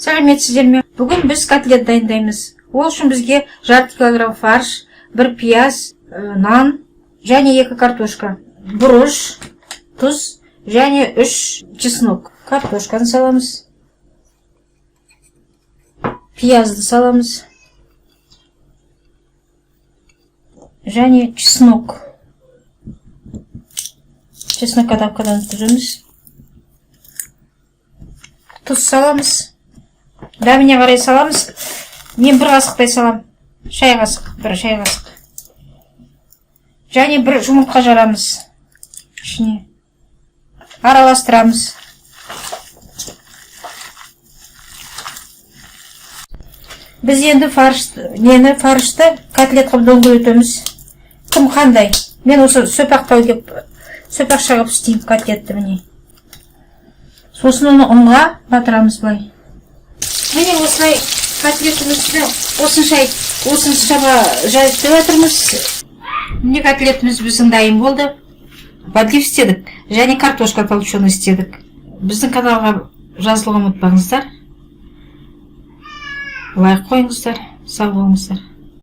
Сәлеметсіздер ме? Бүгін біз котлет дайындаймыз. Ол үшін бізге жарты килограмм фарш, 1 пияз, нан және 2 картошка, бұрыш, тұз және 3 чеснок. Картошканы саламыз. Пиязды саламыз. Және чеснок. Чеснок кадавкадан өткіземіз. Тұз саламыз. Дәміне қарай саламыз. Мен 1 қасықтай салам. Шай қасық, 1 шай қасық. Және 1 жұмыртқа жарамыз. Ішіне араластырамыз. Біз енді фаршты котлет қылып дөңгелетеміз. Кім қандай? Мен осы сөпақтау деп сөпақ шығып істеймін котлетті міне. Сосын оны ұнға батырамыз былай. Міне осылай котлетімізді осыншама жайып деп жатырмыз. Міне котлетіміз біздің дайын болды. Подлив істедік және картошка толченый істедік. Біздің каналға жазылуға ұмытпаңыздар. Лайк қойыңыздар, сау болыңыздар.